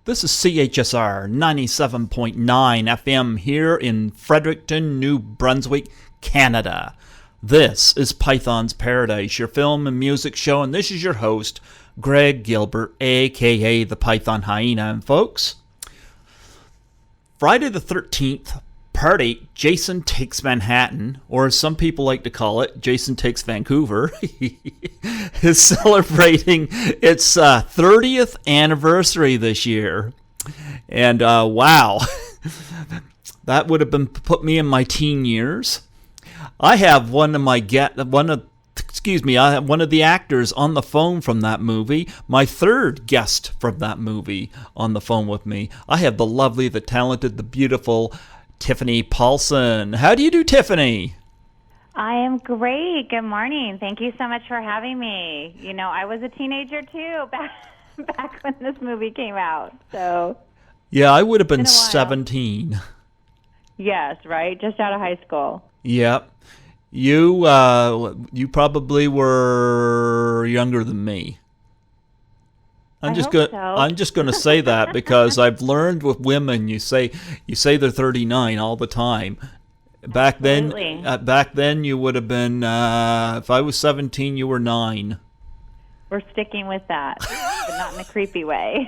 This is CHSR 97.9 FM here in Fredericton, New Brunswick, Canada. This is Python's Paradise, your film and music show, and this is your host, Greg Gilbert, aka the Python Hyena. And folks, Friday the 13th, Part 8, Jason Takes Manhattan, or as some people like to call it, Jason Takes Vancouver, is celebrating its 30th anniversary this year. And wow, that would have been put me in my teen years. I have one of the actors on the phone from that movie, my third guest from that movie on the phone with me. I have the lovely, the talented, the beautiful Tiffany Paulson. How do you do, Tiffany? I am great. Good morning. Thank you so much for having me. You know, I was a teenager too back when this movie came out. So yeah, I would have been 17. Yes, right? Just out of high school. Yep. You probably were younger than me. I'm just going to say that because I've learned with women, you say they're 39 all the time. Back then you would have been if I was 17, you were 9. We're sticking with that, but not in a creepy way.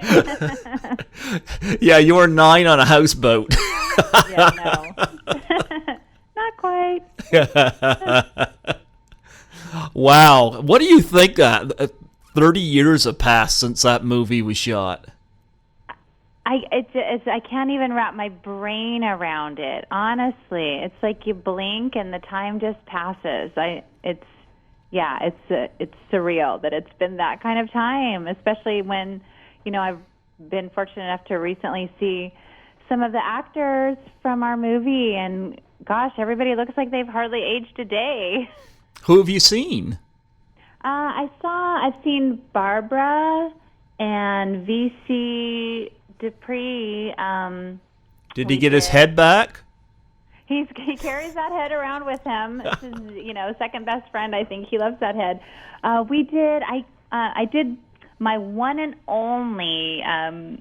Yeah, you were 9 on a houseboat. Yeah, no. Not quite. Wow. What do you think 30 years have passed since that movie was shot? I can't even wrap my brain around it. Honestly, it's like you blink and the time just passes. It's surreal that it's been that kind of time, especially when, I've been fortunate enough to recently see some of the actors from our movie, and gosh, everybody looks like they've hardly aged a day. Who have you seen? I've seen Barbara and VC Dupree. Did he get his head back? He carries that head around with him. It's his, second best friend. I think he loves that head. I did my one and only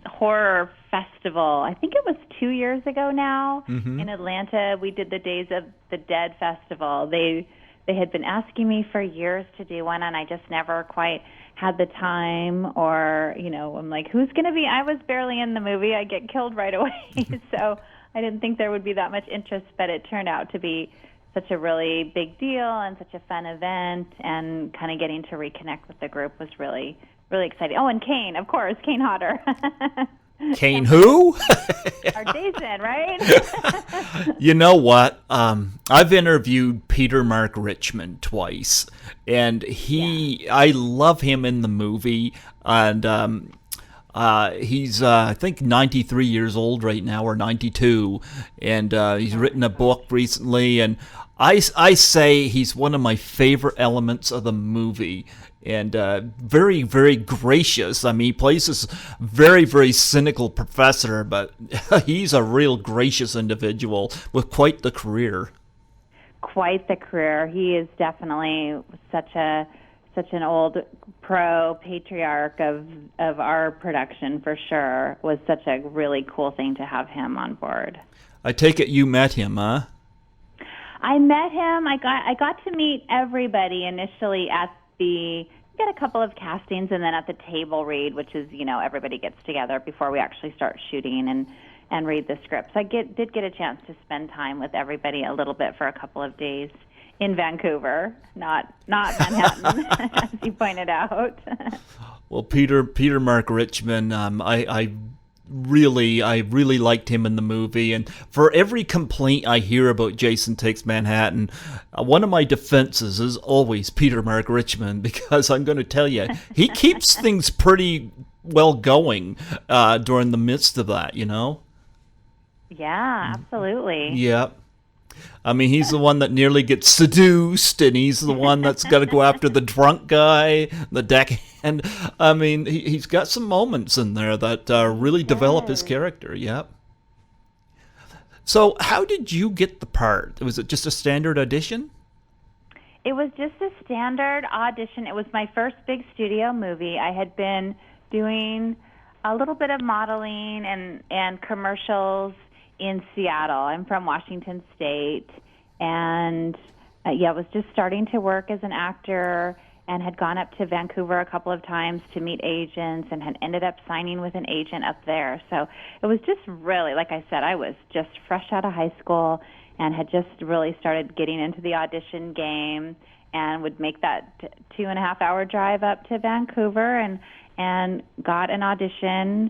horror festival. I think it was 2 years ago now in Atlanta. We did the Days of the Dead festival. They had been asking me for years to do one, and I just never quite had the time, or, I'm like, who's going to be? I was barely in the movie. I get killed right away. So I didn't think there would be that much interest, but it turned out to be such a really big deal and such a fun event, and kind of getting to reconnect with the group was really, really exciting. Oh, and Kane, of course, Kane Hodder. Kane who? Our Jason, right? You know what? I've interviewed Peter Mark Richmond twice, and I love him in the movie, and he's I think 93 years old right now, or 92, and he's written a book recently, and I say he's one of my favorite elements of the movie. And very, very gracious. I mean, he plays this very, very cynical professor, but he's a real gracious individual with quite the career. Quite the career. He is definitely such an old pro patriarch of our production, for sure. It was such a really cool thing to have him on board. I take it you met him, huh? I met him. I got to meet everybody initially at we got a couple of castings, and then at the table read, which is, everybody gets together before we actually start shooting and read the scripts. I did get a chance to spend time with everybody a little bit for a couple of days in Vancouver, not Manhattan, as you pointed out. Well, Peter Mark Richmond, I really liked him in the movie, and for every complaint I hear about Jason Takes Manhattan, one of my defenses is always Peter Mark Richmond, because I'm going to tell you, he keeps things pretty well going during the midst of that, Yeah, absolutely. Yeah. I mean, he's the one that nearly gets seduced, and he's the one that's got to go after the drunk guy, the deckhand. I mean, he's got some moments in there that really develop his character, yeah. So how did you get the part? Was it just a standard audition? It was just a standard audition. It was my first big studio movie. I had been doing a little bit of modeling and commercials in Seattle. I'm from Washington State, and was just starting to work as an actor, and had gone up to Vancouver a couple of times to meet agents, and had ended up signing with an agent up there. So it was just really, like I said, I was just fresh out of high school and had just really started getting into the audition game, and would make that 2.5-hour drive up to Vancouver and got an audition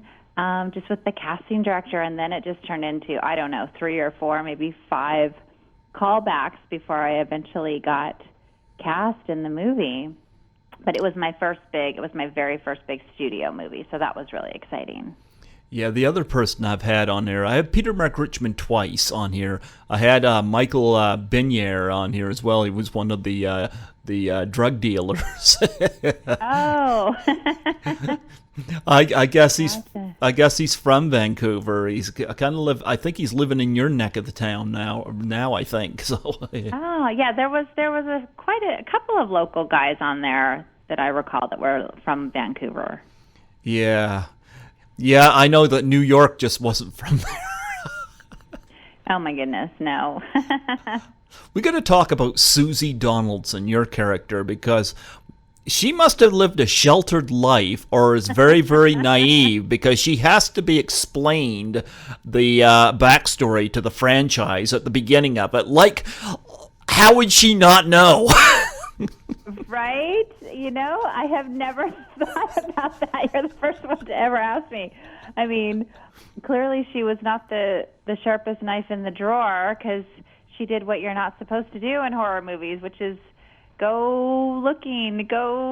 just with the casting director, and then it just turned into, I don't know, 3 or 4, maybe 5 callbacks before I eventually got cast in the movie. But it was my very first big studio movie, so that was really exciting. Yeah, the other person I've had on there, I have Peter Mark Richmond twice on here. I had Michael Benier on here as well. He was one of the drug dealers. Oh. I guess he's from Vancouver. He's kind of I think he's living in your neck of the town now I think. So. Yeah. Oh, yeah, there was quite a couple of local guys on there that I recall that were from Vancouver. Yeah. Yeah, I know that New York just wasn't from there. Oh, my goodness, no. We got to talk about Susie Donaldson, your character, because she must have lived a sheltered life or is very, very naive, because she has to be explained the backstory to the franchise at the beginning of it. Like, how would she not know? Right? I have never thought about that. You're the first one to ever ask me. I mean, clearly she was not the sharpest knife in the drawer, because she did what you're not supposed to do in horror movies, which is go,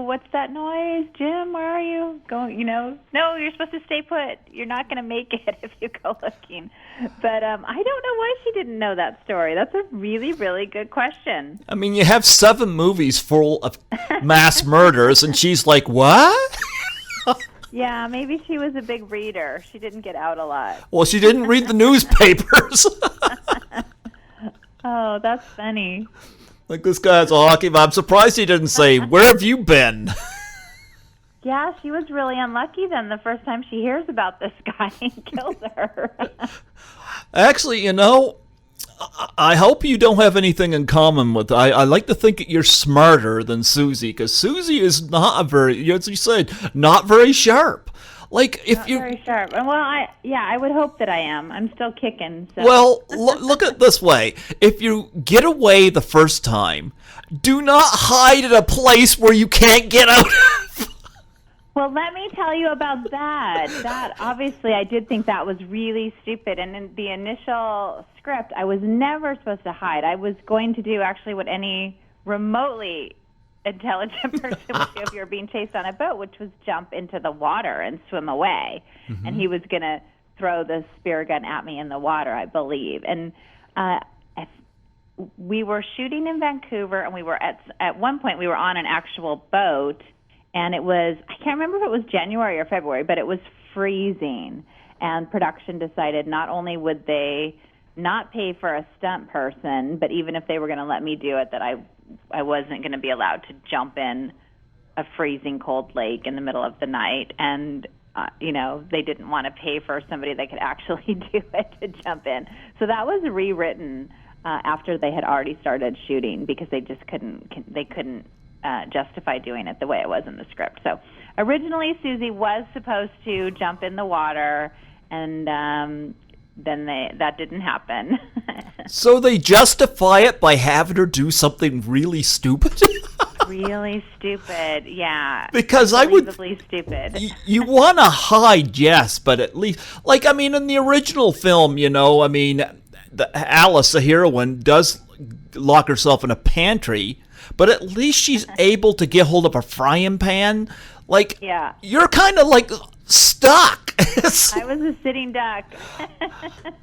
what's that noise? Jim, where are you? Go, no, you're supposed to stay put. You're not going to make it if you go looking. But I don't know why she didn't know that story. That's a really, really good question. I mean, you have 7 movies full of mass murders, and she's like, what? Yeah, maybe she was a big reader. She didn't get out a lot. Well, she didn't read the newspapers. Oh, that's funny. Like, this guy has a hockey. I'm surprised he didn't say, where have you been? Yeah, she was really unlucky then the first time she hears about this guy and kills her. Actually, I hope you don't have anything in common with. I like to think that you're smarter than Susie, because Susie is not very, as you said, not very sharp. Like, if you very sharp. Well, I would hope that I am. I'm still kicking. So. Well, look at it this way: if you get away the first time, do not hide at a place where you can't get out. Well, let me tell you about that. That obviously, I did think that was really stupid. And in the initial script, I was never supposed to hide. I was going to do actually what any remotely intelligent person would do if you're being chased on a boat, which was jump into the water and swim away. Mm-hmm. And he was going to throw the spear gun at me in the water, I believe. And we were shooting in Vancouver, and we were at one point we were on an actual boat, and it was, I can't remember if it was January or February, but it was freezing. And production decided not only would they not pay for a stunt person, but even if they were going to let me do it, that I wasn't going to be allowed to jump in a freezing cold lake in the middle of the night. And, they didn't want to pay for somebody that could actually do it to jump in. So that was rewritten after they had already started shooting, because they just couldn't justify doing it the way it was in the script. So originally Susie was supposed to jump in the water, and then that didn't happen. So they justify it by having her do something really stupid? Really stupid, yeah. Because I would... stupid. You want to hide, yes, but at least... Like, I mean, in the original film, Alice, the heroine, does lock herself in a pantry, but at least she's able to get hold of a frying pan. Like, yeah. You're kind of like stuck. I was a sitting duck.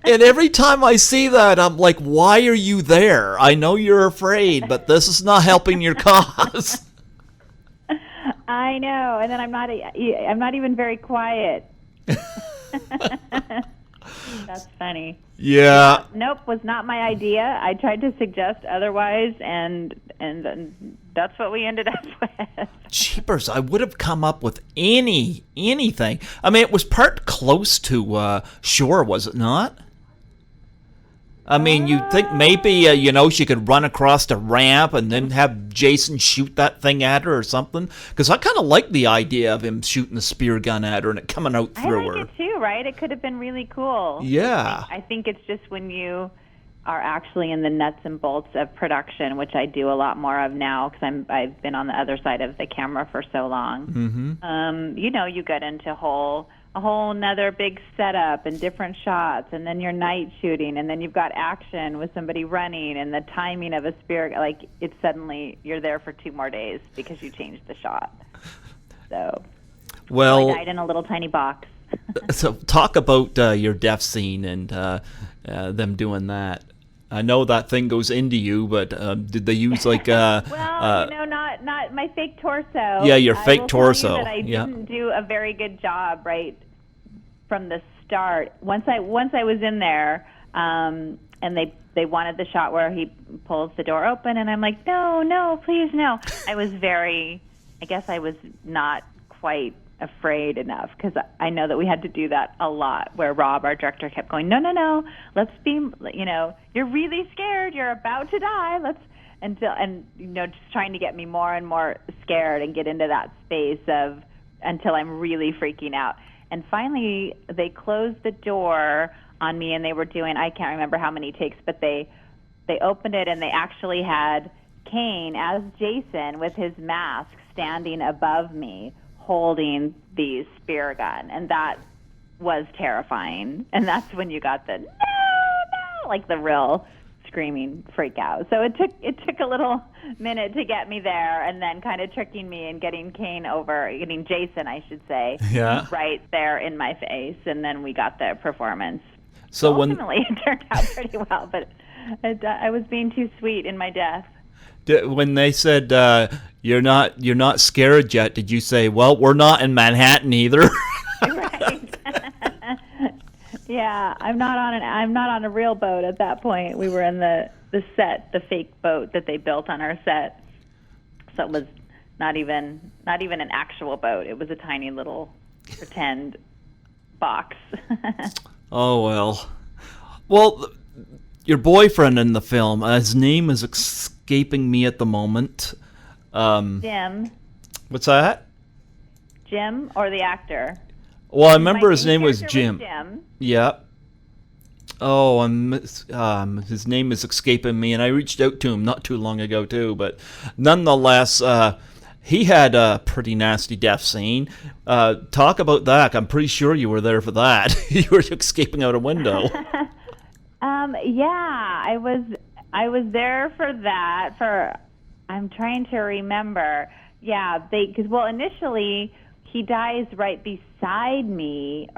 And every time I see that, I'm like, why are you there? I know you're afraid, but this is not helping your cause. I know, and then I'm not even very quiet. That's funny. Yeah. Nope, was not my idea. I tried to suggest otherwise, and that's what we ended up with. Jeepers, I would have come up with anything. I mean, it was part close to shore, was it not? I mean, you'd think maybe, she could run across the ramp and then have Jason shoot that thing at her or something. Because I kind of like the idea of him shooting a spear gun at her and it coming out through her. I like it too, right? It could have been really cool. Yeah. I think it's just when you are actually in the nuts and bolts of production, which I do a lot more of now because I've been on the other side of the camera for so long. Mm-hmm. You get into a whole nother big setup and different shots, and then you're night shooting, and then you've got action with somebody running, and the timing of a spear, like it's suddenly you're there for 2 more days because you changed the shot. So, I died in a little tiny box. So talk about your death scene and them doing that. I know that thing goes into you, but did they use like not my fake torso. Yeah, your fake torso. Tell you that I didn't do a very good job right from the start. Once I was in there, and they wanted the shot where he pulls the door open, and I'm like, no, please no. I guess I was not quite afraid enough because I know that we had to do that a lot where Rob, our director, kept going, no, let's be, you're really scared, you're about to die, just trying to get me more and more scared and get into that space of until I'm really freaking out. And finally they closed the door on me and they were doing, I can't remember how many takes, but they opened it and they actually had Kane as Jason with his mask standing above me holding the spear gun, and that was terrifying. And that's when you got the no, like the real screaming freak out. So it took a little minute to get me there, and then kind of tricking me and getting Jason, I should say, right there in my face, and then we got the performance. So ultimately, it turned out pretty well, but I was being too sweet in my death. When they said you're not scared yet, did you say, "Well, we're not in Manhattan either"? Right. Yeah, I'm not on a real boat at that point. We were in the set, the fake boat that they built on our set. So it was not even an actual boat. It was a tiny little pretend box. Oh well. Well, your boyfriend in the film, his name is escaping me at the moment. Jim. What's that? Jim, or the actor? Well, I remember his name was Jim. Jim. Yeah. Oh, his name is escaping me, and I reached out to him not too long ago too. But nonetheless, he had a pretty nasty death scene. Talk about that. I'm pretty sure you were there for that. You were escaping out a window. Yeah, I was there for that. I'm trying to remember. Yeah, because initially he dies right beside me,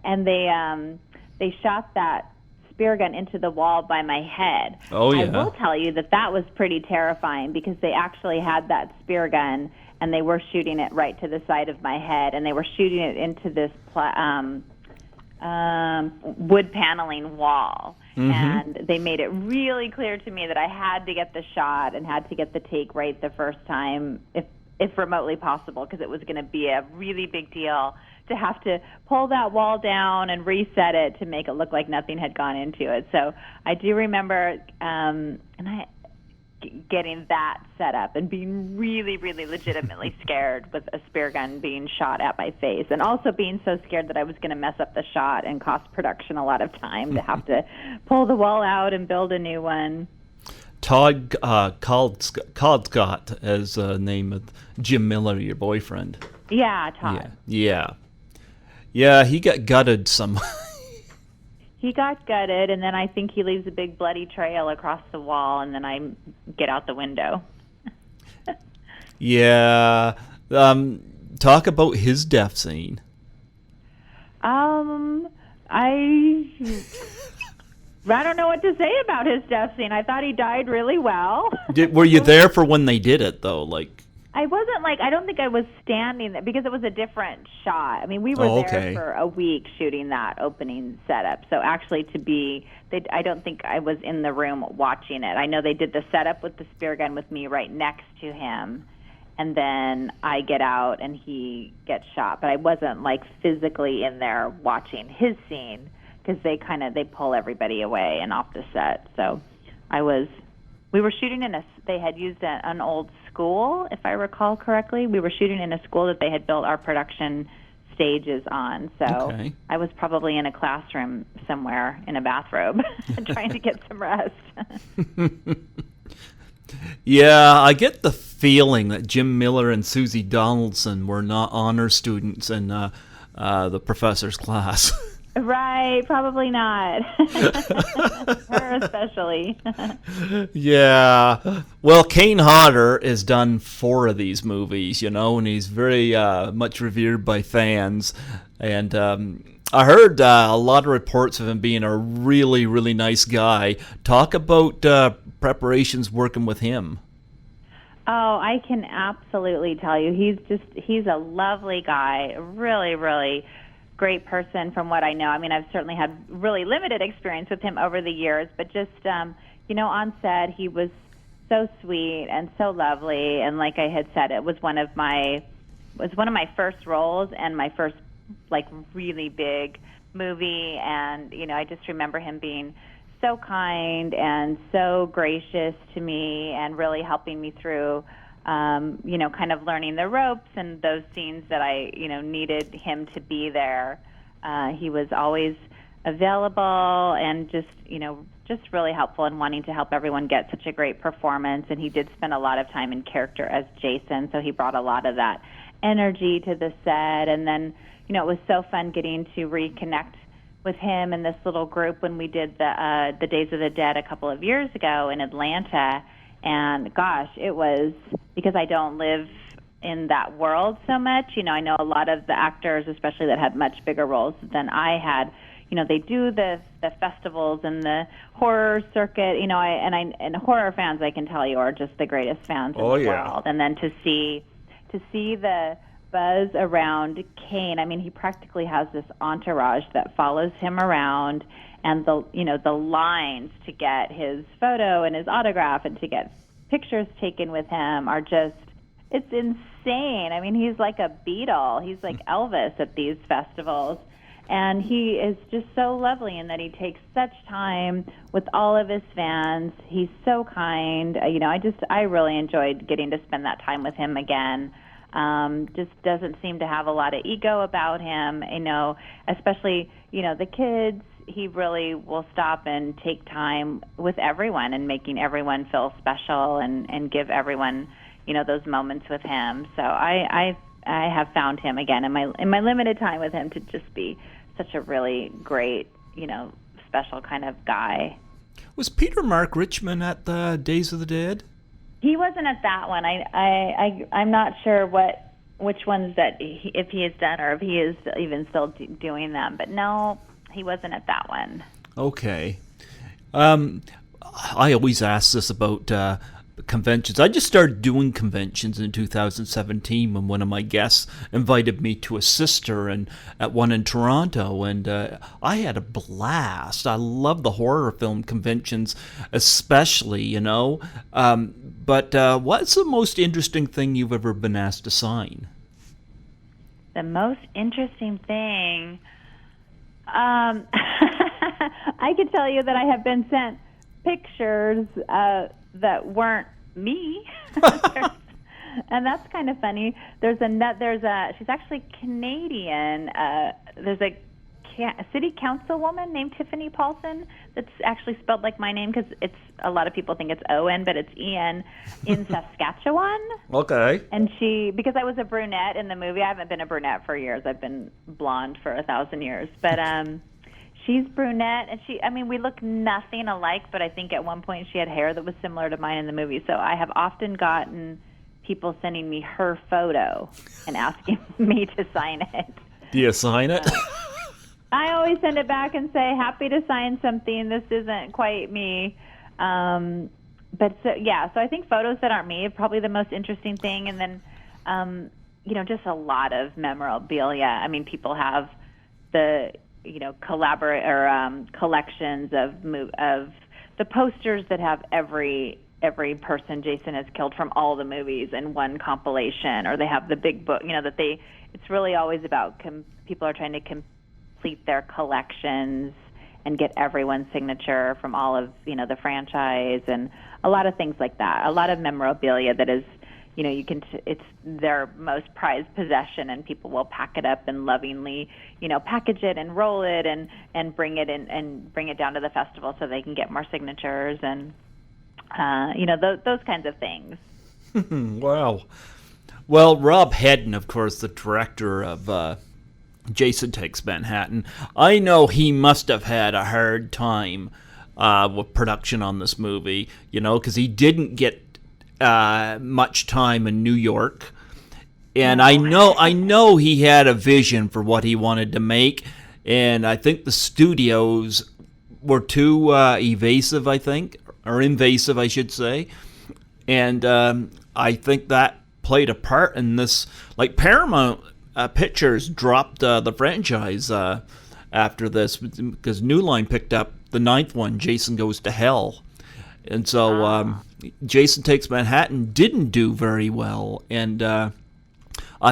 and they shot that spear gun into the wall by my head. Oh yeah. I will tell you that was pretty terrifying because they actually had that spear gun and they were shooting it right to the side of my head, and they were shooting it into this wood paneling wall. Mm-hmm. And they made it really clear to me that I had to get the shot and had to get the take right the first time, if remotely possible, because it was going to be a really big deal to have to pull that wall down and reset it to make it look like nothing had gone into it. So I do remember getting that set up and being really, really legitimately scared with a spear gun being shot at my face, and also being so scared that I was going to mess up the shot and cost production a lot of time to have to pull the wall out and build a new one. Todd Caldcott is the name of Jim Miller, your boyfriend. Yeah, Todd. Yeah, he got gutted some. He got gutted, and then I think he leaves a big bloody trail across the wall, and then I get out the window. Yeah. Talk about his death scene. I don't know what to say about his death scene. I thought he died really well. Were you there for when they did it, though? Like, I wasn't like, I don't think I was standing there because it was a different shot. I mean, we were there for a week shooting that opening setup. So actually I don't think I was in the room watching it. I know they did the setup with the spear gun with me right next to him. And then I get out and he gets shot. But I wasn't like physically in there watching his scene because they pull everybody away and off the set. So we were shooting they had used an old school, if I recall correctly. We were shooting in a school that they had built our production stages on. So I was probably in a classroom somewhere in a bathrobe trying to get some rest. Yeah, I get the feeling that Jim Miller and Susie Donaldson were not honor students in the professor's class. Right, probably not. Her especially. Yeah. Well, Kane Hodder has done 4 of these movies, and he's very much revered by fans. And I heard a lot of reports of him being a really, really nice guy. Talk about preparations working with him. Oh, I can absolutely tell you. He's a lovely guy, really, really great person from what I know. I mean, I've certainly had really limited experience with him over the years, but just, on set, he was so sweet and so lovely. And like I had said, it was one of my first roles and my first, like, really big movie. And, I just remember him being so kind and so gracious to me and really helping me through kind of learning the ropes and those scenes that I, needed him to be there. He was always available and just really helpful and wanting to help everyone get such a great performance. And he did spend a lot of time in character as Jason, so he brought a lot of that energy to the set. And then, it was so fun getting to reconnect with him and this little group when we did the Days of the Dead a couple of years ago in Atlanta. And gosh, it was, because I don't live in that world so much. I know a lot of the actors, especially that had much bigger roles than I had, they do the festivals and the horror circuit, and horror fans, I can tell you, are just the greatest fans in the world. And then to see the buzz around Kane, I mean, he practically has this entourage that follows him around. And the lines to get his photo and his autograph and to get pictures taken with him are just, it's insane. I mean, he's like a Beatle. He's like Elvis at these festivals. And he is just so lovely in that he takes such time with all of his fans. He's so kind. I really enjoyed getting to spend that time with him again. Just doesn't seem to have a lot of ego about him, especially, the kids. He really will stop and take time with everyone and making everyone feel special and give everyone, those moments with him. So I have found him again in my limited time with him to just be such a really great, special kind of guy. Was Peter Mark Richmond at the Days of the Dead? He wasn't at that one. I'm not sure which ones if he has done or if he is even still doing them. But no, he wasn't at that one. Okay. I always ask this about conventions. I just started doing conventions in 2017 when one of my guests invited me to assist her at one in Toronto, and I had a blast. I love the horror film conventions especially, But what's the most interesting thing you've ever been asked to sign? The most interesting thing... I could tell you that I have been sent pictures that weren't me, and that's kind of funny. She's actually Canadian. There's a city councilwoman named Tiffany Paulson that's actually spelled like my name because a lot of people think it's O-N, but it's E-N, in Saskatchewan. Okay. And because I was a brunette in the movie, I haven't been a brunette for years. I've been blonde for 1,000 years. But she's brunette, and we look nothing alike, but I think at one point she had hair that was similar to mine in the movie. So I have often gotten people sending me her photo and asking me to sign it. Do you sign it? I always send it back and say, happy to sign something. This isn't quite me. but so I think photos that aren't me are probably the most interesting thing, and then just a lot of memorabilia. I mean, people have the collections of the posters that have every person Jason has killed from all the movies in one compilation, or they have the big book. It's really always about people are trying to complete their collections and get everyone's signature from all of the franchise, and a lot of things like that. A lot of memorabilia that is, it's their most prized possession, and people will pack it up and lovingly, package it and roll it and bring it in and bring it down to the festival so they can get more signatures and those kinds of things. Wow. Well, Rob Hedden, of course, the director of Jason Takes Manhattan, I know he must have had a hard time with production on this movie, because he didn't get much time in New York, and I know he had a vision for what he wanted to make, and I think the studios were too invasive, I should say, and I think that played a part in this. Like Paramount Pictures dropped the franchise after this because New Line picked up the 9th one, Jason Goes to Hell. And so Jason Takes Manhattan didn't do very well. And I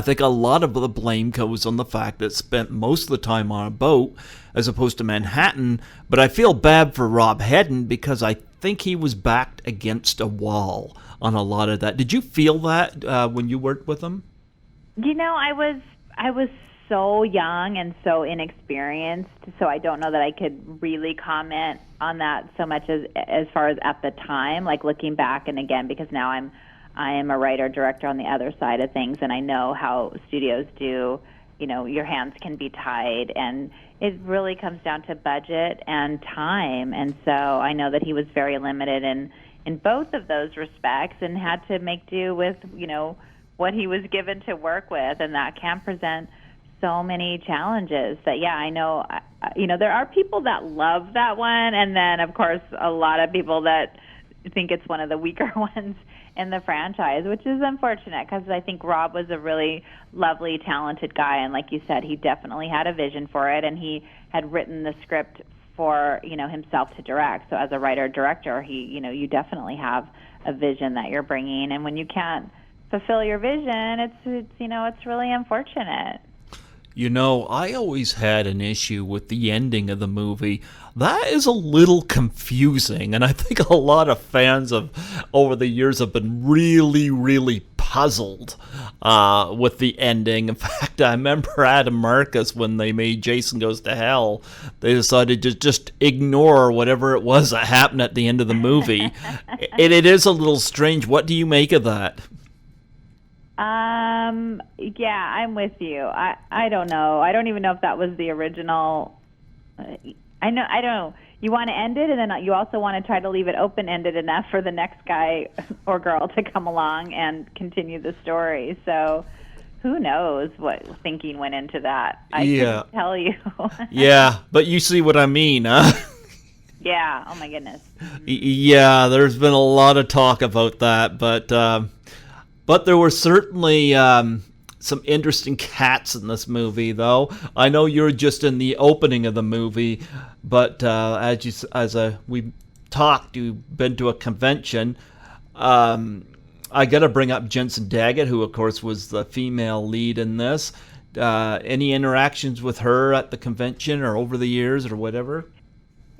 think a lot of the blame goes on the fact that it spent most of the time on a boat as opposed to Manhattan. But I feel bad for Rob Hedden because I think he was backed against a wall on a lot of that. Did you feel that when you worked with him? I was so young and so inexperienced, so I don't know that I could really comment on that so much as far as at the time, like looking back and again, because now I am a writer director on the other side of things, and I know how studios do. Your hands can be tied, and it really comes down to budget and time. And so I know that he was very limited in both of those respects, and had to make do with what he was given to work with, and that can present so many challenges. That I know there are people that love that one, and then of course a lot of people that think it's one of the weaker ones in the franchise, which is unfortunate because I think Rob was a really lovely, talented guy, and like you said, he definitely had a vision for it, and he had written the script for himself to direct. So as a writer director, you definitely have a vision that you're bringing, and when you can't fulfill your vision, it's really unfortunate. I always had an issue with the ending of the movie. That is a little confusing, and I think a lot of fans over the years have been really, really puzzled with the ending. In fact, I remember Adam Marcus, when they made Jason Goes to Hell, they decided to just ignore whatever it was that happened at the end of the movie. And it is a little strange. What do you make of that? Yeah, I'm with you. I don't know. I don't even know if that was the original. I don't know. You want to end it, and then you also want to try to leave it open-ended enough for the next guy or girl to come along and continue the story. So who knows what thinking went into that? I can't tell you. Yeah, but you see what I mean, huh? Yeah. Oh, my goodness. Yeah, there's been a lot of talk about that, but there were certainly some interesting cats in this movie, though. I know you're just in the opening of the movie, but we talked, you've been to a convention. I got to bring up Jensen Daggett, who, of course, was the female lead in this. Any interactions with her at the convention or over the years or whatever?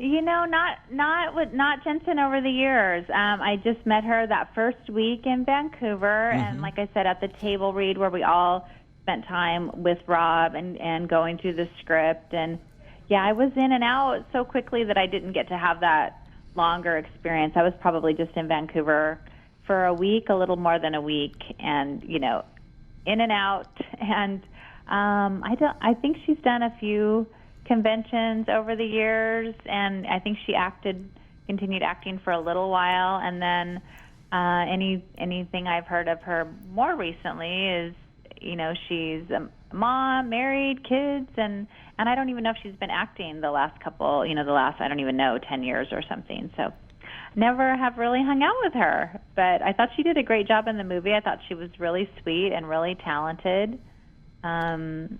Not Jensen over the years. I just met her that first week in Vancouver, and like I said, at the table read where we all spent time with Rob and going through the script. And I was in and out so quickly that I didn't get to have that longer experience. I was probably just in Vancouver for a week, a little more than a week, and in and out. And I think she's done a few conventions over the years, and I think she continued acting for a little while, and then anything I've heard of her more recently is she's a mom, married, kids, and I don't even know if she's been acting the last couple, I don't even know, 10 years or something. So never have really hung out with her. But I thought she did a great job in the movie. I thought she was really sweet and really talented. And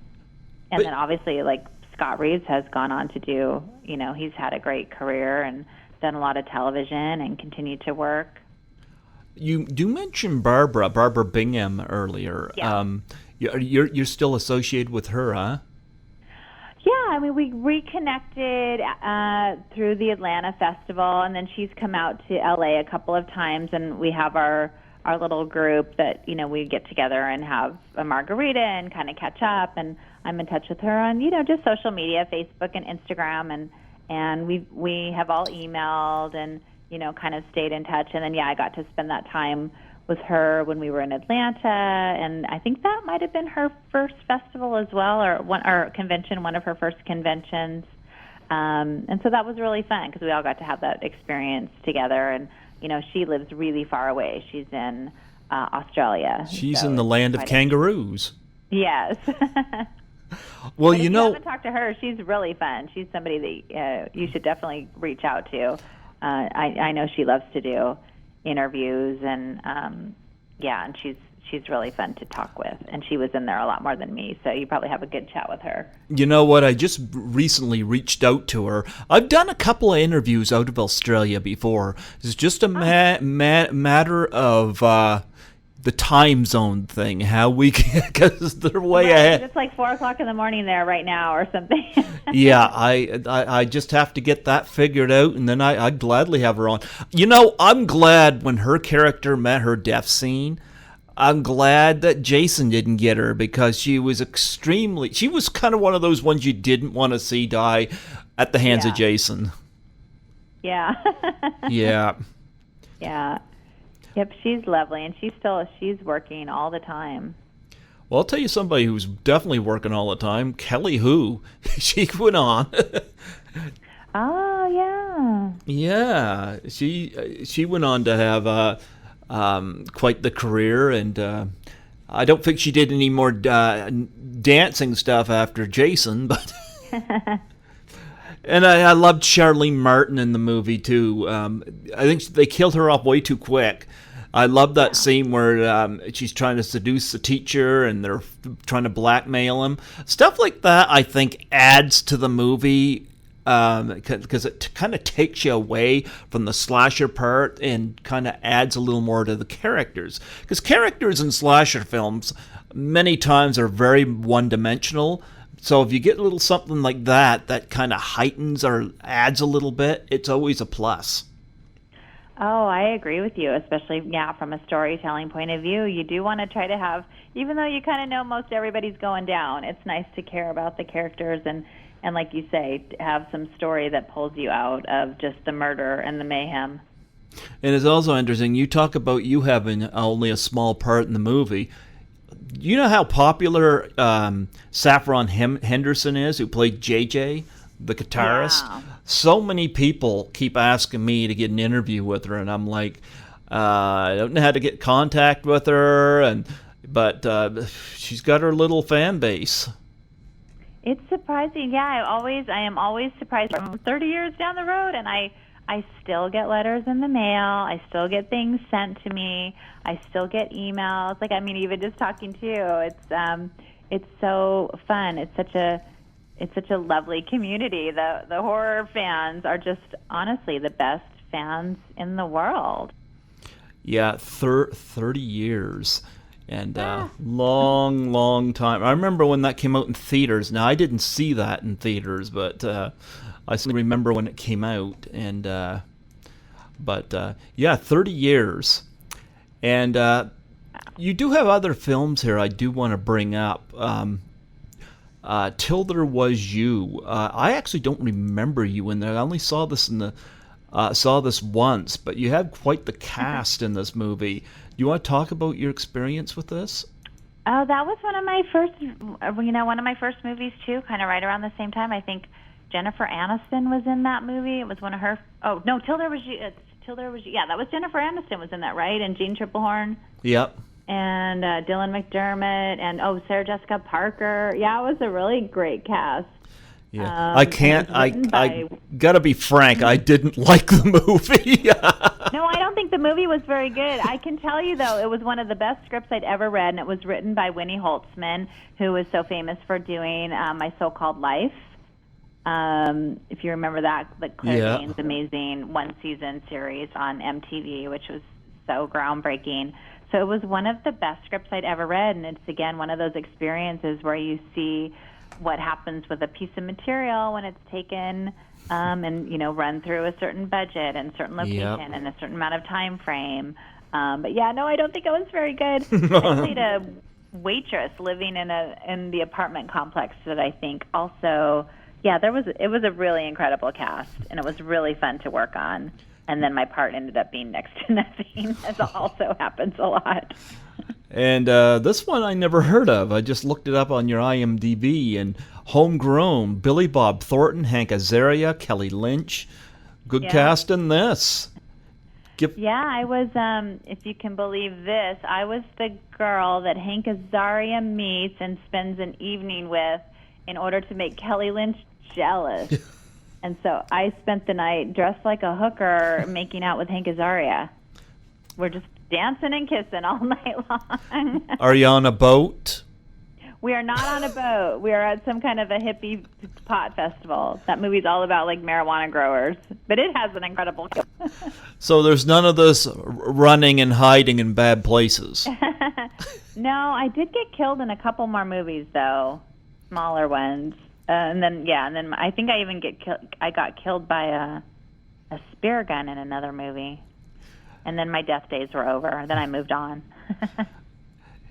then obviously, like, Scott Reeves has gone on to do, he's had a great career and done a lot of television and continued to work. You do mention Barbara Bingham earlier. Yeah. You're still associated with her, huh? Yeah, I mean, we reconnected through the Atlanta Festival, and then she's come out to LA a couple of times, and we have our little group that, we get together and have a margarita and kind of catch up, and I'm in touch with her on, just social media, Facebook and Instagram, and we have all emailed and, kind of stayed in touch. And then, I got to spend that time with her when we were in Atlanta, and I think that might have been her first festival as well, or convention, one of her first conventions. And so that was really fun because we all got to have that experience together. And, she lives really far away. She's in Australia. She's in the land of kangaroos. Yes. Well, if you haven't talked to her, she's really fun. She's somebody that you should definitely reach out to. I know she loves to do interviews, and and she's really fun to talk with. And she was in there a lot more than me, so you probably have a good chat with her. You know what? I just recently reached out to her. I've done a couple of interviews out of Australia before. It's just a matter of the time zone thing, how we can, because they're way ahead. It's like 4:00 in the morning there right now or something. Yeah, I just have to get that figured out, and then I'd gladly have her on. I'm glad when her character met her death scene. I'm glad that Jason didn't get her, because she was kind of one of those ones you didn't want to see die at the hands of Jason. Yeah. Yeah. Yeah. Yep, she's lovely, and she's working all the time. Well, I'll tell you somebody who's definitely working all the time, Kelly Hu. She went on. Oh, yeah. Yeah, she went on to have quite the career, and I don't think she did any more dancing stuff after Jason, but... And I loved Charlene Martin in the movie, too. I think they killed her off way too quick. I love that scene where she's trying to seduce the teacher and they're trying to blackmail him. Stuff like that, I think, adds to the movie because it kind of takes you away from the slasher part and kind of adds a little more to the characters. Because characters in slasher films many times are very one-dimensional. So if you get a little something like that kind of heightens or adds a little bit, it's always a plus. Oh, I agree with you, especially, from a storytelling point of view. You do want to try to have, even though you kind of know most everybody's going down, it's nice to care about the characters and like you say, have some story that pulls you out of just the murder and the mayhem. And it's also interesting, you talk about you having only a small part in the movie. You know how popular Saffron Henderson is, who played JJ, the guitarist? Yeah. So many people keep asking me to get an interview with her, and I'm like, I don't know how to get contact with her, but she's got her little fan base. It's surprising. Yeah, I am always surprised. I'm 30 years down the road, and I still get letters in the mail. I still get things sent to me. I still get emails. Even just talking to you, it's so fun. It's such a lovely community. The horror fans are just honestly the best fans in the world. Yeah, 30 years. And long time. I remember when that came out in theaters. Now, I didn't see that in theaters, but I still remember when it came out. And 30 years. And you do have other films here I do want to bring up. Till There Was You. I actually don't remember you in there. I only saw this once, but you have quite the cast in this movie. Do you want to talk about your experience with this? Oh, that was one of my first movies too. Kind of right around the same time. I think Jennifer Aniston was in that movie. It was one of her. Oh no, Till There Was You. Yeah, that was Jennifer Aniston was in that, right? And Jean Triplehorn. Yep. And Dylan McDermott and Sarah Jessica Parker. Yeah, it was a really great cast. Yeah, I can't. It was written I gotta be frank. I didn't like the movie. No, I don't think the movie was very good. I can tell you, though, it was one of the best scripts I'd ever read, and it was written by Winnie Holtzman, who was so famous for doing My So-Called Life. If you remember that, like Claire Danes' amazing one-season series on MTV, which was so groundbreaking. So it was one of the best scripts I'd ever read, and it's, again, one of those experiences where you see what happens with a piece of material when it's taken and, run through a certain budget and certain location and a certain amount of time frame. But, yeah, no, I don't think it was very good. I played a waitress living in the apartment complex that I think also, it was a really incredible cast, and it was really fun to work on. And then my part ended up being next to nothing, as also happens a lot. And this one I never heard of. I just looked it up on your IMDb. And Homegrown, Billy Bob Thornton, Hank Azaria, Kelly Lynch. Good cast in this. I was, if you can believe this, I was the girl that Hank Azaria meets and spends an evening with in order to make Kelly Lynch jealous. And so I spent the night dressed like a hooker making out with Hank Azaria. We're just dancing and kissing all night long. Are you on a boat? We are not on a boat. We are at some kind of a hippie pot festival. That movie's all about like marijuana growers, but it has an incredible kill. So there's none of this running and hiding in bad places. No, I did get killed in a couple more movies though, smaller ones. And then I think I even I got killed by a spear gun in another movie. And then my death days were over. Then I moved on.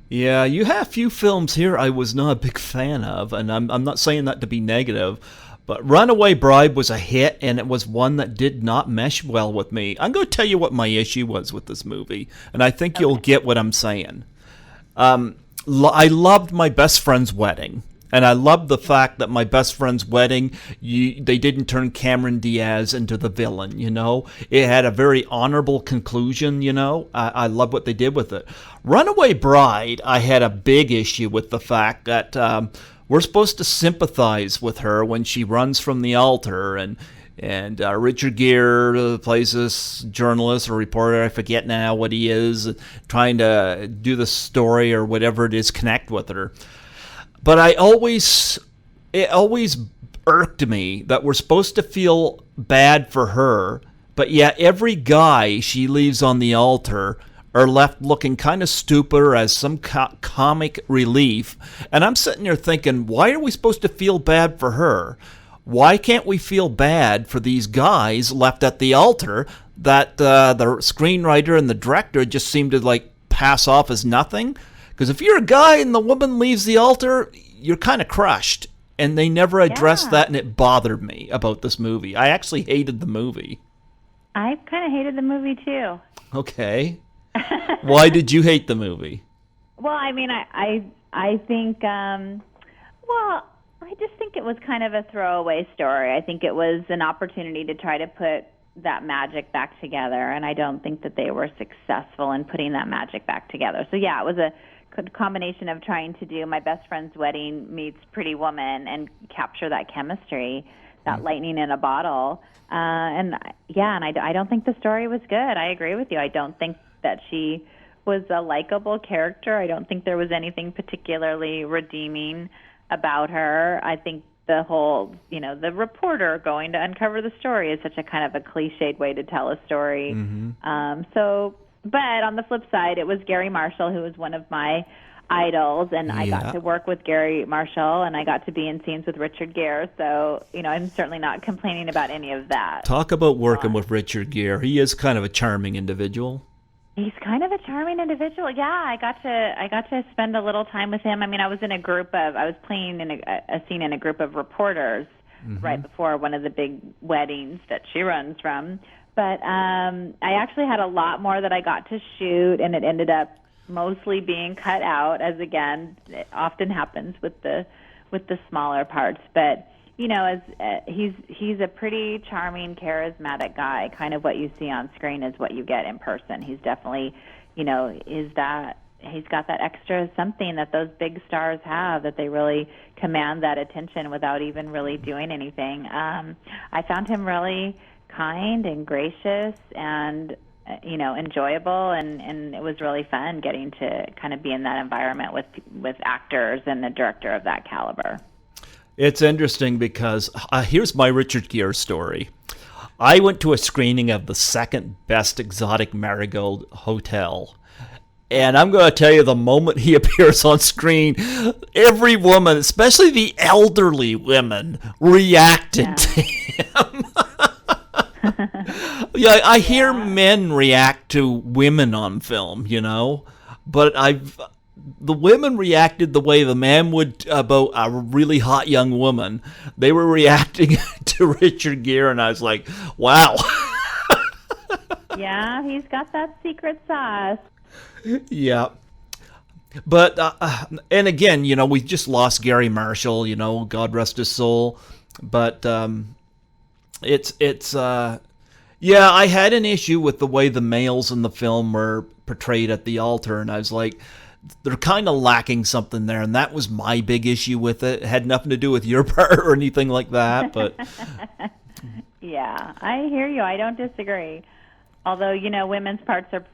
Yeah, you have a few films here I was not a big fan of, and I'm not saying that to be negative, but Runaway Bride was a hit, and it was one that did not mesh well with me. I'm going to tell you what my issue was with this movie, and I think you'll get what I'm saying. I loved My Best Friend's Wedding. And I love the fact that My Best Friend's Wedding, they didn't turn Cameron Diaz into the villain, It had a very honorable conclusion, I love what they did with it. Runaway Bride, I had a big issue with the fact that we're supposed to sympathize with her when she runs from the altar, and Richard Gere plays this journalist or reporter, I forget now what he is, trying to do the story or whatever it is, connect with her. But it always irked me that we're supposed to feel bad for her, but yet every guy she leaves on the altar are left looking kind of stupid or as some comic relief. And I'm sitting there thinking, why are we supposed to feel bad for her? Why can't we feel bad for these guys left at the altar that the screenwriter and the director just seem to pass off as nothing? Because if you're a guy and the woman leaves the altar, you're kind of crushed. And they never addressed that, and it bothered me about this movie. I actually hated the movie. I kind of hated the movie, too. Okay. Why did you hate the movie? Well, I mean, I think, I just think it was kind of a throwaway story. I think it was an opportunity to try to put that magic back together, and I don't think that they were successful in putting that magic back together. So, yeah, it was a combination of trying to do My Best Friend's Wedding meets Pretty Woman and capture that chemistry, that lightning in a bottle. And I don't think the story was good. I agree with you. I don't think that she was a likable character. I don't think there was anything particularly redeeming about her. I think the whole, the reporter going to uncover the story is such a kind of a cliched way to tell a story. Mm-hmm. But on the flip side, it was Gary Marshall, who was one of my idols, and I got to work with Gary Marshall, and I got to be in scenes with Richard Gere, so, I'm certainly not complaining about any of that. Talk about working with Richard Gere. He is kind of a charming individual. He's kind of a charming individual. Yeah, I got to spend a little time with him. I mean, I was playing in a scene in a group of reporters right before one of the big weddings that she runs from. But I actually had a lot more that I got to shoot, and it ended up mostly being cut out, as again it often happens with the smaller parts. But as he's a pretty charming, charismatic guy. Kind of what you see on screen is what you get in person. He's definitely, is that he's got that extra something that those big stars have, that they really command that attention without even really doing anything. I found him really kind and gracious and enjoyable, and it was really fun getting to kind of be in that environment with actors and a director of that caliber. It's interesting because here's my Richard Gere story. I went to a screening of the second best exotic Marigold Hotel. And I'm going to tell you, the moment he appears on screen, every woman, especially the elderly women, reacted to him. Yeah, I hear men react to women on film, but the women reacted the way the man would about a really hot young woman. They were reacting to Richard Gere, and I was like, wow. Yeah, he's got that secret sauce. Yeah. But, and again, we just lost Gary Marshall, God rest his soul. But yeah, I had an issue with the way the males in the film were portrayed at the altar, and I was like, they're kind of lacking something there, and that was my big issue with it. It had nothing to do with your part or anything like that, but... Yeah, I hear you. I don't disagree. Although, women's parts are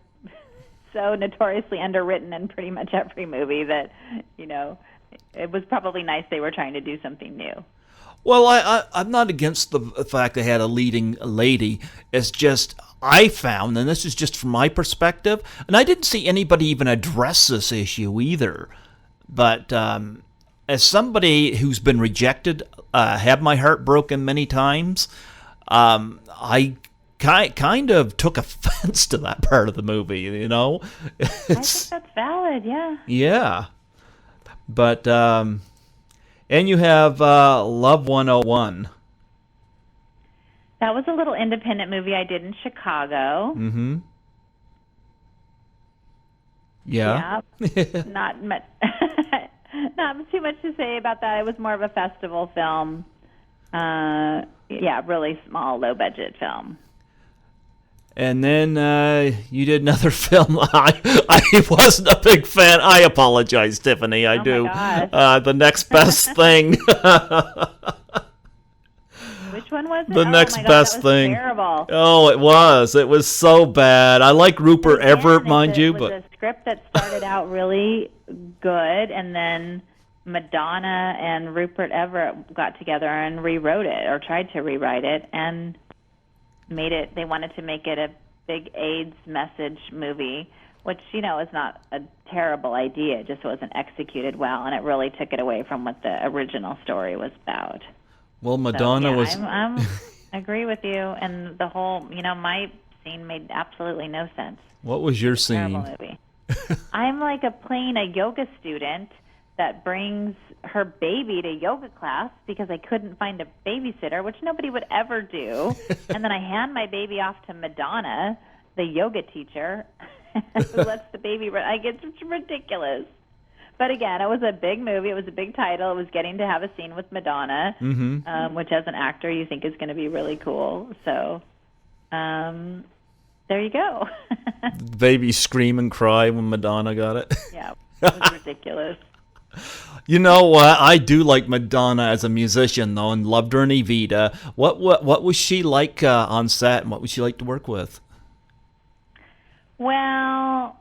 so notoriously underwritten in pretty much every movie that, it was probably nice they were trying to do something new. Well, I'm not against the fact they had a leading lady. It's just, I found, and this is just from my perspective, and I didn't see anybody even address this issue either, but as somebody who's been rejected, had my heart broken many times, I kind of took offense to that part of the movie, I think that's valid, yeah. Yeah. But, and you have Love 101. That was a little independent movie I did in Chicago. Mm-hmm. Yeah. Not much, not too much to say about that. It was more of a festival film. Really small, low-budget film. And then you did another film. I wasn't a big fan. I apologize, Tiffany. I do. The Next Best Thing. Which one was it? The Next Best Thing. Terrible. Oh, it was. It was so bad. I like Rupert Everett, mind you, but it was a script that started out really good, and then Madonna and Rupert Everett got together and rewrote it, or tried to rewrite it, and made it. They wanted to make it a big AIDS message movie, which is not a terrible idea. It just wasn't executed well, and it really took it away from what the original story was about. Well, Madonna was. I agree with you, and the whole my scene made absolutely no sense. What was your scene? Terrible movie. I'm like playing a yoga student that brings her baby to yoga class because I couldn't find a babysitter, which nobody would ever do. And then I hand my baby off to Madonna, the yoga teacher, who lets the baby run. It's ridiculous. But again, it was a big movie. It was a big title. It was getting to have a scene with Madonna, which as an actor you think is going to be really cool. So there you go. Baby scream and cry when Madonna got it. Yeah, it was ridiculous. You know what? I do like Madonna as a musician, though, and loved her in Evita. What was she like on set, and what was she like to work with? Well,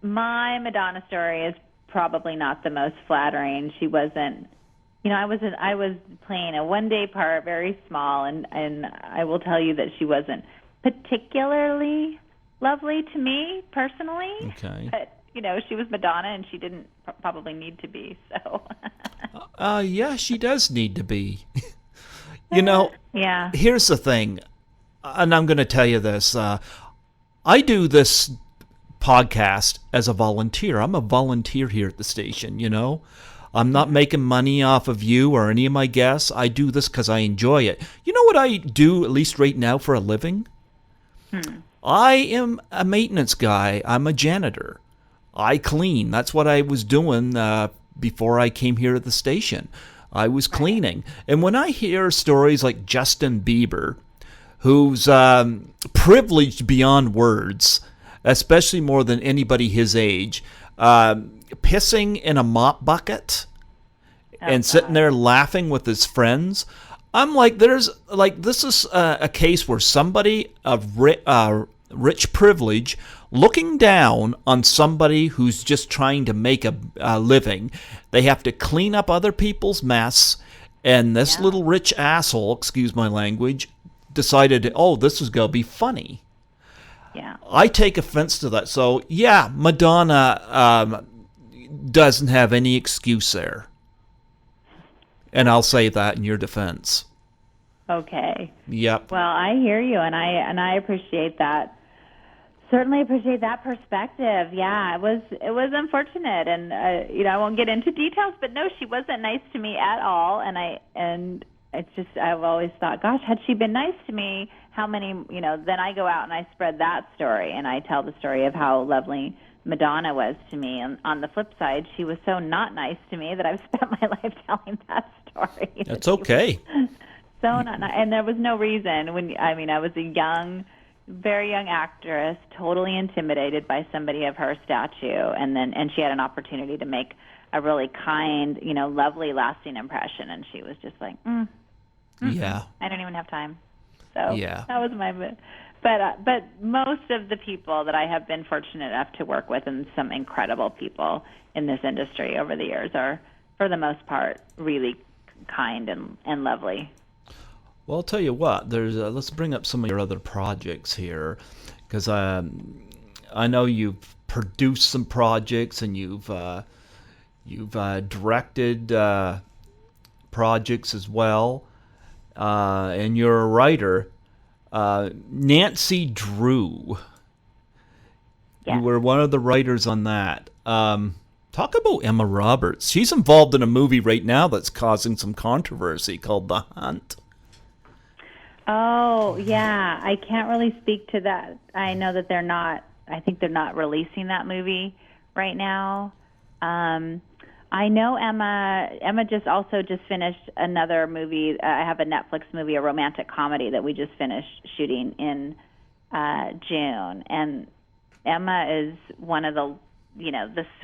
my Madonna story is probably not the most flattering. She wasn't, I was playing a one-day part, very small, and I will tell you that she wasn't particularly lovely to me personally. Okay. But she was Madonna, and she didn't probably need to be. So. Yeah, she does need to be. Yeah. Here's the thing, and I'm going to tell you this. I do this podcast as a volunteer. I'm a volunteer here at the station, I'm not making money off of you or any of my guests. I do this because I enjoy it. You know what I do, at least right now, for a living? I am a maintenance guy. I'm a janitor. I clean. That's what I was doing before I came here at the station. I was cleaning. And when I hear stories like Justin Bieber, who's privileged beyond words, especially more than anybody his age, pissing in a mop bucket and sitting there laughing with his friends. I'm like, this is a case where somebody of rich privilege looking down on somebody who's just trying to make a living. They have to clean up other people's mess, and this little rich asshole, excuse my language, decided, this is going to be funny. Yeah. I take offense to that. So, yeah, Madonna doesn't have any excuse there. And I'll say that in your defense. Okay. Yep. Well, I hear you, and I appreciate that. Certainly appreciate that perspective. Yeah, it was unfortunate, and I won't get into details, but no, she wasn't nice to me at all, and it's just, I've always thought, gosh, had she been nice to me, how many, then I go out and I spread that story, and I tell the story of how lovely Madonna was to me. And on the flip side, she was so not nice to me that I've spent my life telling that story. That's okay. So not nice, and there was no reason. I was a very young actress, totally intimidated by somebody of her stature, and she had an opportunity to make a really kind, lovely, lasting impression, and she was just like, yeah, I don't even have time. So yeah, that was my. But most of the people that I have been fortunate enough to work with, and some incredible people in this industry over the years, are for the most part really kind and lovely. Well, I'll tell you what. Let's bring up some of your other projects here, because I know you've produced some projects and you've directed projects as well, and you're a writer. Nancy Drew. Yes. You were one of the writers on that. Talk about Emma Roberts. She's involved in a movie right now that's causing some controversy called The Hunt. Oh, yeah. I can't really speak to that. I know that I think they're not releasing that movie right now. I know Emma just finished another movie. I have a Netflix movie, a romantic comedy that we just finished shooting in June. And Emma is one of the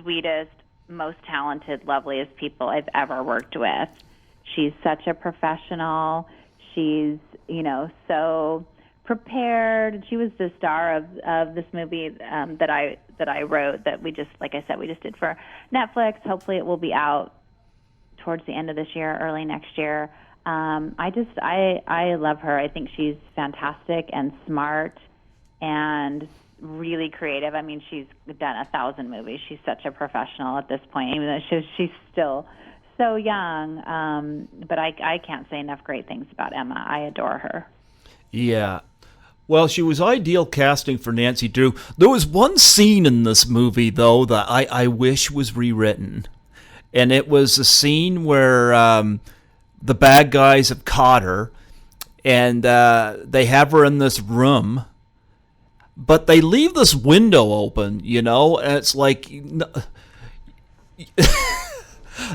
sweetest, most talented, loveliest people I've ever worked with. She's such a professional. She's, so prepared. She was the star of this movie that I wrote, that we just, like I said, we just did for Netflix. Hopefully it will be out towards the end of this year, early next year. I love her. I think she's fantastic and smart and really creative. I mean, she's done 1,000 movies. She's such a professional at this point, even though she's still so young. But I can't say enough great things about Emma. I adore her. Yeah. Well, she was ideal casting for Nancy Drew. There was one scene in this movie, though, that I wish was rewritten. And it was a scene where the bad guys have caught her, and they have her in this room, but they leave this window open, and it's like...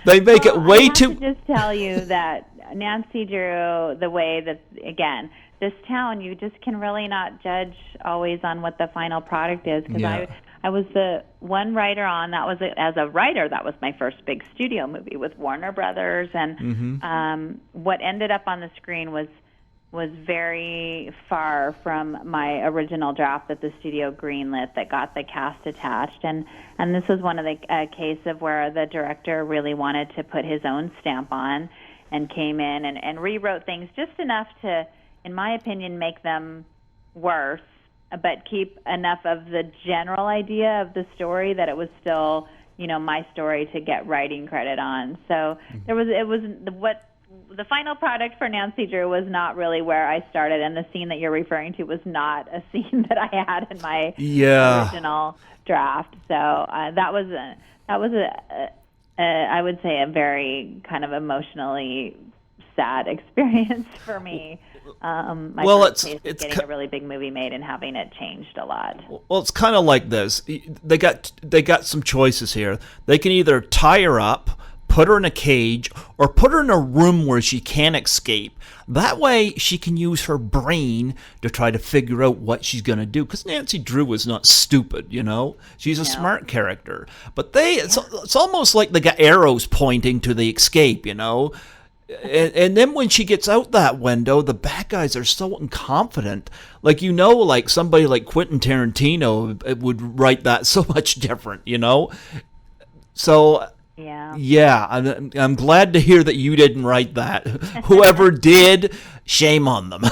they make it way too... I have to just tell you that Nancy Drew, the way that, again... this town, you just can really not judge always on what the final product is, because I was the one writer on that. Was as a writer, that was my first big studio movie with Warner Brothers, and what ended up on the screen was very far from my original draft that the studio greenlit that got the cast attached, and this was one of the case of where the director really wanted to put his own stamp on, and came in and rewrote things just enough to, in my opinion, make them worse, but keep enough of the general idea of the story that it was still, my story to get writing credit on. So the final product for Nancy Drew was not really where I started, and the scene that you're referring to was not a scene that I had in my original draft. So that was I would say a very kind of emotionally sad experience for me. My first case of getting a really big movie made and having it changed a lot. Well, it's kind of like this. They got some choices here. They can either tie her up, put her in a cage or put her in a room where she can't escape. That way she can use her brain to try to figure out what she's going to do. Because Nancy Drew is not stupid, you know. She's a smart character. But it's almost like they got arrows pointing to the escape, you know. And then when she gets out that window, the bad guys are so confident. Like, you know, like somebody like Quentin Tarantino would write that so much different, you know. So, yeah, I'm glad to hear that you didn't write that. Whoever did, shame on them.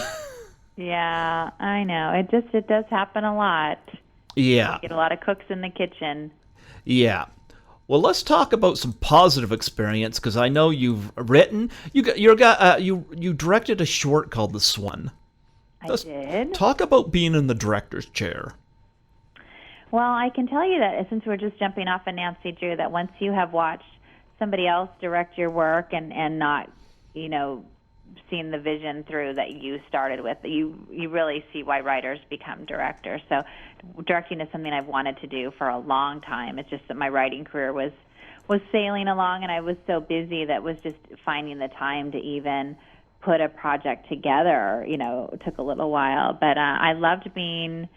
Yeah, I know. It does happen a lot. Yeah. You get a lot of cooks in the kitchen. Yeah. Well, let's talk about some positive experience, because I know you've written. You directed a short called The Swan. I did. Talk about being in the director's chair. Well, I can tell you that since we're just jumping off of Nancy Drew, that once you have watched somebody else direct your work and not, you know, seen the vision through that you started with, you really see why writers become directors. So directing is something I've wanted to do for a long time. It's just that my writing career was sailing along, and I was so busy that was just finding the time to even put a project together. You know, it took a little while, but I loved being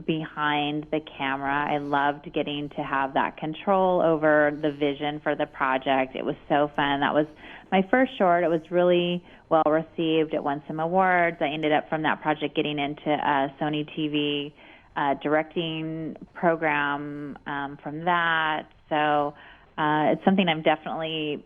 behind the camera. I loved getting to have that control over the vision for the project. It was so fun. That was my first short. It was really well received. It won some awards. I ended up from that project getting into a Sony TV directing program from that. So it's something I'm definitely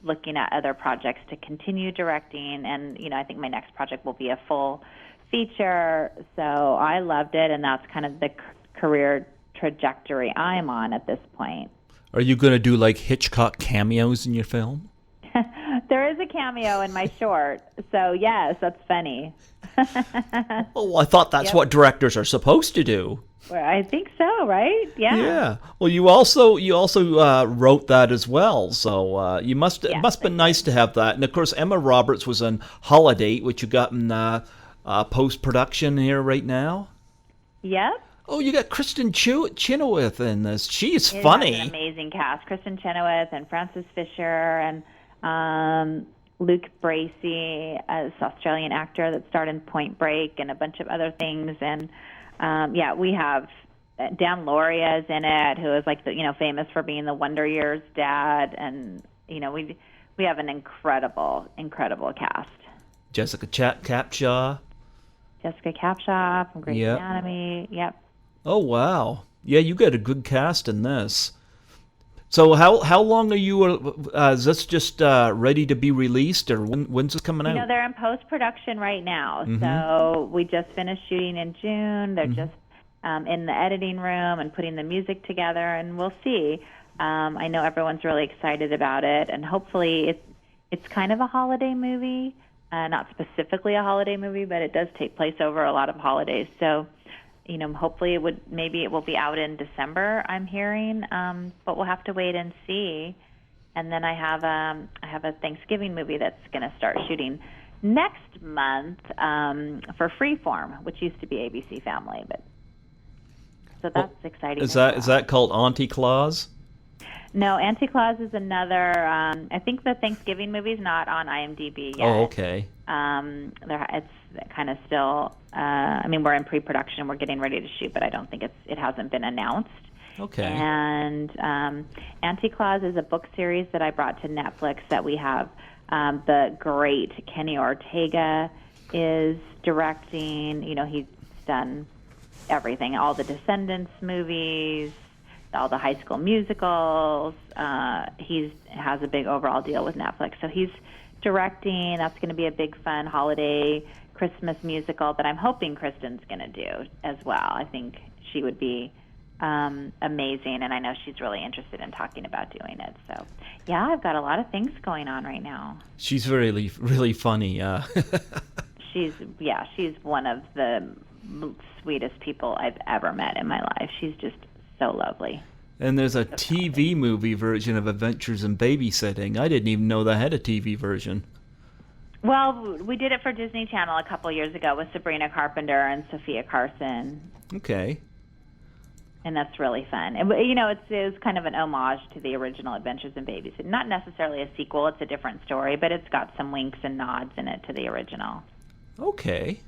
looking at other projects to continue directing. And, you know, I think my next project will be a full feature. So I loved it, and that's kind of the career trajectory I'm on at this point. Are you going to do like Hitchcock cameos in your film? There is a cameo in my short, so yes, that's funny. Oh, I thought that's what directors are supposed to do. Well, I think so, right? Yeah. Yeah. Well, you also wrote that as well, so it must have been nice to have that. And of course, Emma Roberts was in Holiday, which you got in post-production here right now. Yep. Oh, you got Kristen Chenoweth in this. She's funny. An amazing cast. Kristen Chenoweth and Frances Fisher and Luke Bracey, this Australian actor that starred in Point Break and a bunch of other things. And we have Dan Lauria's in it, who is like famous for being the Wonder Years dad. And we have an incredible cast. Jessica Capshaw from Grey's Anatomy. Yep. Oh wow. Yeah, you got a good cast in this. So how long are you? Is this just ready to be released, or when's it coming out? They're in post-production right now. Mm-hmm. So we just finished shooting in June. They're just in the editing room and putting the music together, and we'll see. I know everyone's really excited about it, and hopefully it's kind of a holiday movie. Not specifically a holiday movie, but it does take place over a lot of holidays. So, hopefully it will be out in December, I'm hearing, but we'll have to wait and see. And then I have a Thanksgiving movie that's going to start shooting next month for Freeform, which used to be ABC Family, but so that's exciting. Is that called Auntie Claus? No, Auntie Claus is another. I think the Thanksgiving movie's not on IMDb yet. Oh, okay. It's kind of still. We're in pre-production. We're getting ready to shoot, but I don't think it hasn't been announced. Okay. And Auntie Claus is a book series that I brought to Netflix that we have. The great Kenny Ortega is directing. He's done everything, all the Descendants movies, all the High School Musicals. He has a big overall deal with Netflix. So he's directing. That's going to be a big, fun holiday Christmas musical that I'm hoping Kristen's going to do as well. I think she would be amazing, and I know she's really interested in talking about doing it. So, yeah, I've got a lot of things going on right now. She's really, really funny. She's one of the sweetest people I've ever met in my life. She's just so lovely. And there's a TV movie version of Adventures in Babysitting. I didn't even know that had a TV version. Well, we did it for Disney Channel a couple years ago with Sabrina Carpenter and Sophia Carson. Okay. and that's really fun. And it's kind of an homage to the original Adventures in Babysitting. Not necessarily a sequel; it's a different story, but it's got some winks and nods in it to the original. Okay.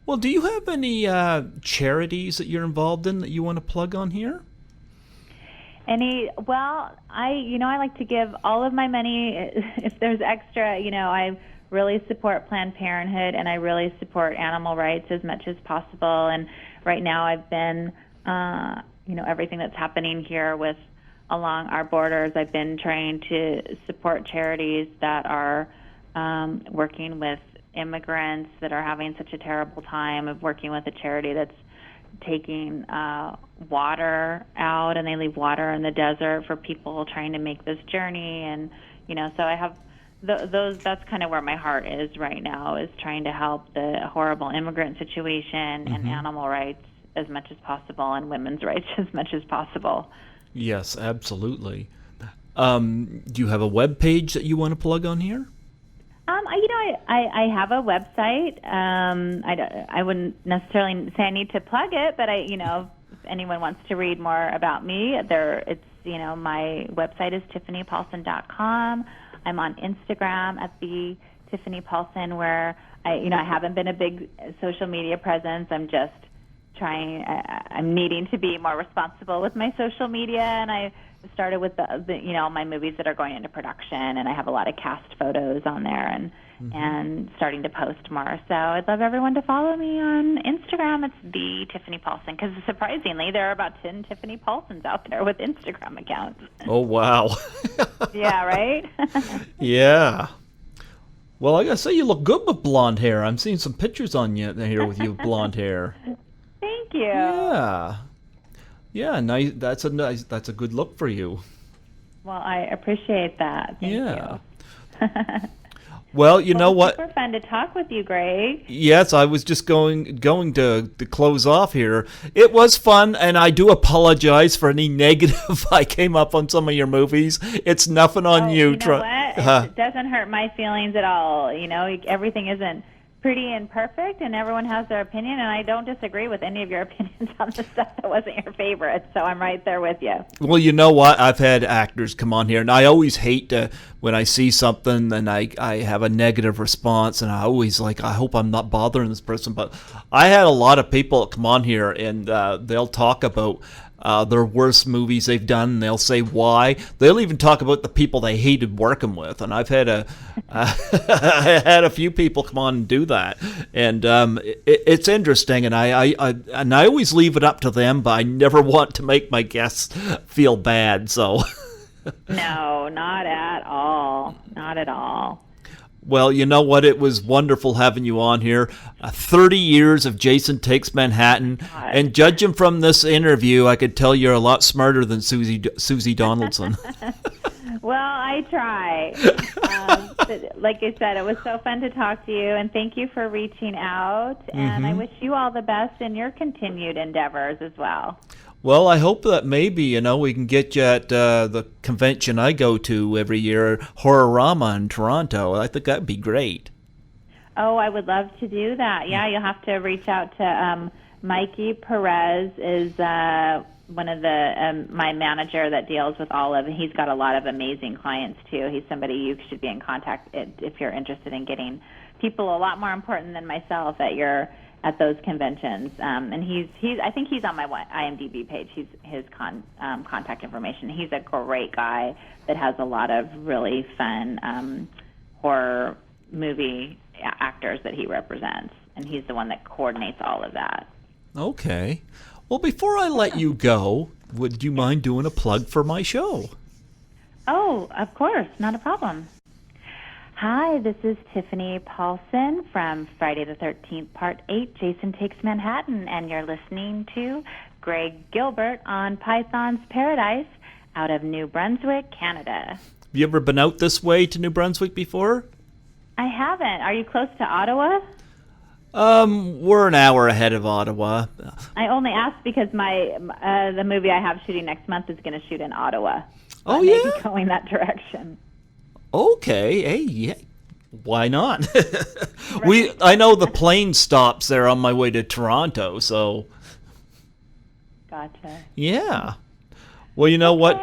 Well, do you have any charities that you're involved in that you want to plug on here? Well, I like to give all of my money if there's extra. I really support Planned Parenthood, and I really support animal rights as much as possible. And right now, I've been, everything that's happening here along our borders, I've been trying to support charities that are working with immigrants that are having such a terrible time, of working with a charity that's taking water out, and they leave water in the desert for people trying to make this journey. And so I have that's kind of where my heart is right now, is trying to help the horrible immigrant situation and animal rights as much as possible, and women's rights as much as possible. Yes, absolutely. Do you have a web page that you want to plug on here? I have a website. I wouldn't necessarily say I need to plug it, but if anyone wants to read more about me, my website is tiffanypaulsen.com. I'm on Instagram at the Tiffany Paulsen, where I haven't been a big social media presence. I'm just I'm needing to be more responsible with my social media, and I started with my movies that are going into production, and I have a lot of cast photos on there, and starting to post more. So I'd love everyone to follow me on Instagram. It's the Tiffany Paulsen, because surprisingly there are about 10 Tiffany Paulsens out there with Instagram accounts. Oh, wow. Yeah, right? Yeah. Well, I gotta say, you look good with blonde hair. I'm seeing some pictures on you here with you with blonde hair. Thank you. Yeah. Yeah, nice. That's a good look for you. Well, I appreciate that. Thank you. Well, you know what? Super fun to talk with you, Greg. Yes, I was just going to close off here. It was fun, and I do apologize for any negative I came up on some of your movies. It's nothing on you. You know what? It doesn't hurt my feelings at all. Everything isn't pretty and perfect, and everyone has their opinion, and I don't disagree with any of your opinions on the stuff that wasn't your favorite, so I'm right there with you. Well, you know what? I've had actors come on here, and I always hate when I see something and I have a negative response, and I always I hope I'm not bothering this person, but I had a lot of people come on here, and they'll talk about their worst movies they've done, and they'll say why. They'll even talk about the people they hated working with, and I've had I had a few people come on and do that, and it's interesting, and I always leave it up to them, but I never want to make my guests feel bad. So no, not at all, not at all. Well, you know what? It was wonderful having you on here. 30 years of Jason Takes Manhattan. God. And judging from this interview, I could tell you're a lot smarter than Susie Donaldson. Well, I try. Like I said, it was so fun to talk to you, and thank you for reaching out. And I wish you all the best in your continued endeavors as well. Well, I hope that maybe, we can get you at the convention I go to every year, Horrorama in Toronto. I think that'd be great. Oh, I would love to do that. Yeah, you'll have to reach out to Mikey Perez is one of the my manager that deals with all of it. He's got a lot of amazing clients, too. He's somebody you should be in contact if you're interested in getting people a lot more important than myself at those conventions, and I think he's on my IMDb page. His contact information. He's a great guy that has a lot of really fun horror movie actors that he represents, and he's the one that coordinates all of that. Okay. Well, before I let you go, would you mind doing a plug for my show? Oh, of course, not a problem. Hi, this is Tiffany Paulsen from Friday the 13th, Part 8, Jason Takes Manhattan, and you're listening to Greg Gilbert on Python's Paradise out of New Brunswick, Canada. Have you ever been out this way to New Brunswick before? I haven't. Are you close to Ottawa? We're an hour ahead of Ottawa. I only asked because the movie I have shooting next month is going to shoot in Ottawa. Oh, I may be going that direction. Okay, hey, yeah, why not? Right. I know the plane stops there on my way to Toronto, so. Gotcha. Yeah. Well, you know what?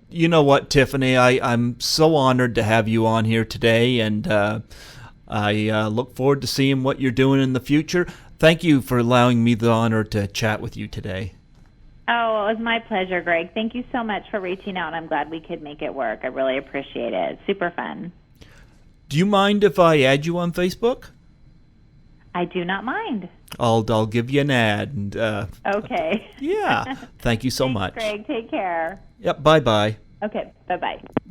You know what, Tiffany? I'm so honored to have you on here today, and I look forward to seeing what you're doing in the future. Thank you for allowing me the honor to chat with you today. Oh, it was my pleasure, Greg. Thank you so much for reaching out. I'm glad we could make it work. I really appreciate it. It's super fun. Do you mind if I add you on Facebook? I do not mind. I'll give you an ad. And, okay. Yeah. Thank you so Thanks, much. Greg. Take care. Yep. Bye-bye. Okay. Bye-bye.